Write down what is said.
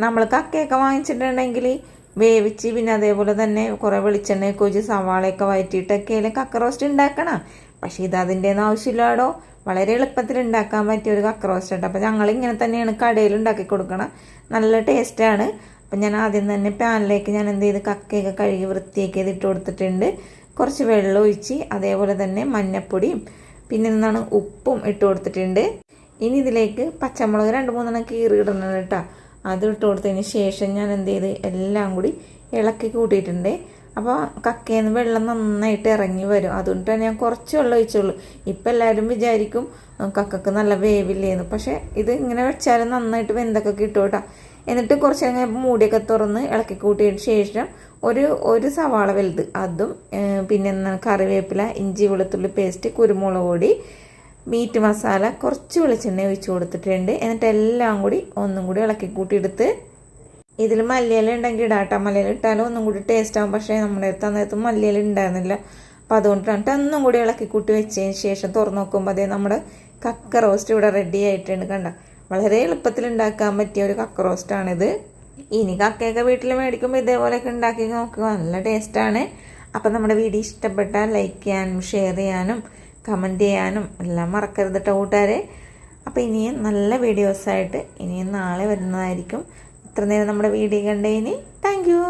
നമ്മൾ കക്കയൊക്കെ വാങ്ങിച്ചിട്ടുണ്ടെങ്കിൽ വേവിച്ച് പിന്നെ അതേപോലെ തന്നെ കുറേ വെളിച്ചെണ്ണയൊക്കെ ഒഴിച്ച് സവാളയൊക്കെ വഴറ്റിയിട്ടൊക്കെയല്ലേ കക്ക റോസ്റ്റ് ഉണ്ടാക്കണം. പക്ഷേ ഇത് അതിൻ്റെ ഒന്നും ആവശ്യമില്ലാടോ. വളരെ എളുപ്പത്തിൽ ഉണ്ടാക്കാൻ പറ്റിയ ഒരു കക്ക റോസ്റ്റ് ഉണ്ട്. അപ്പോൾ ഞങ്ങൾ ഇങ്ങനെ തന്നെയാണ് കടയിൽ ഉണ്ടാക്കി കൊടുക്കണം. നല്ല ടേസ്റ്റാണ്. അപ്പം ഞാൻ ആദ്യം തന്നെ പാനിലേക്ക് ഞാൻ എന്ത് ചെയ്ത് കക്കയൊക്കെ കഴുകി വൃത്തിയൊക്കെ ഇട്ട് കൊടുത്തിട്ടുണ്ട്. കുറച്ച് വെള്ളം ഒഴിച്ച് അതേപോലെ തന്നെ മഞ്ഞപ്പൊടിയും പിന്നെ എന്താണ് ഉപ്പും ഇട്ട് കൊടുത്തിട്ടുണ്ട്. ഇനി ഇതിലേക്ക് പച്ചമുളക് 2-3 കീറി ഇടണം കേട്ടോ. അത് ഇട്ട് കൊടുത്തതിന് ശേഷം ഞാൻ എന്ത് ചെയ്ത് എല്ലാം കൂടി ഇളക്കി കൂട്ടിയിട്ടുണ്ട്. അപ്പോൾ കക്കയിൽ നിന്ന് വെള്ളം നന്നായിട്ട് ഇറങ്ങി വരും. അതുകൊണ്ടാണ് ഞാൻ കുറച്ച് വെള്ളം ഒഴിച്ചുള്ളൂ. ഇപ്പം എല്ലാവരും വിചാരിക്കും കക്കക്ക് നല്ല വേവില്ലേന്ന്. പക്ഷേ ഇത് ഇങ്ങനെ വെച്ചാൽ നന്നായിട്ട് വെന്തൊക്കെ കിട്ടും കേട്ടോ. എന്നിട്ട് കുറച്ച് നേരം മൂടിയൊക്കെ തുറന്ന് ഇളക്കി കൂട്ടിയതിന് ശേഷം ഒരു സവാള വലുത് അതും പിന്നെ കറിവേപ്പില, ഇഞ്ചി വെളുത്തുള്ളി പേസ്റ്റ്, കുരുമുളക് പൊടി, മീറ്റ് മസാല, കുറച്ച് വെളിച്ചെണ്ണ ഒഴിച്ച് കൊടുത്തിട്ടുണ്ട്. എന്നിട്ട് എല്ലാം കൂടി ഒന്നും കൂടി ഇളക്കി കൂട്ടിയെടുത്ത് ഇതിൽ മല്ലിയില ഉണ്ടെങ്കിൽ ഇടാട്ടോ. മല്ലിയില ഇട്ടാലും ഒന്നും കൂടി ടേസ്റ്റ് ആകും. പക്ഷേ നമ്മുടെ അടുത്ത് അന്നേരത്ത് മല്ലിയില ഉണ്ടായിരുന്നില്ല. അപ്പോൾ അതുകൊണ്ടിട്ട് ഒന്നും കൂടി ഇളക്കി കൂട്ടി വെച്ചതിന് ശേഷം തുറന്ന് നോക്കുമ്പോൾ അതേ നമ്മുടെ കക്ക റോസ്റ്റ് ഇവിടെ റെഡി ആയിട്ടുണ്ട്. കണ്ട, വളരെ എളുപ്പത്തിൽ ഉണ്ടാക്കാൻ പറ്റിയ ഒരു കക്ക റോസ്റ്റാണിത്. ഇനി കക്കയൊക്കെ വീട്ടിൽ മേടിക്കുമ്പോൾ ഇതേപോലെയൊക്കെ ഉണ്ടാക്കി നോക്കുക, നല്ല ടേസ്റ്റാണ്. അപ്പം നമ്മുടെ വീഡിയോ ഇഷ്ടപ്പെട്ടാൽ ലൈക്ക് ചെയ്യാനും ഷെയർ ചെയ്യാനും കമൻറ്റ് ചെയ്യാനും എല്ലാം മറക്കരുത് കേട്ടോ കൂട്ടുകാരെ. അപ്പോൾ ഇനിയും നല്ല വീഡിയോസായിട്ട് ഇനിയും നാളെ വരുന്നതായിരിക്കും. ഇത്ര നേരം നമ്മുടെ വീഡിയോ കണ്ടതിന് താങ്ക് യു.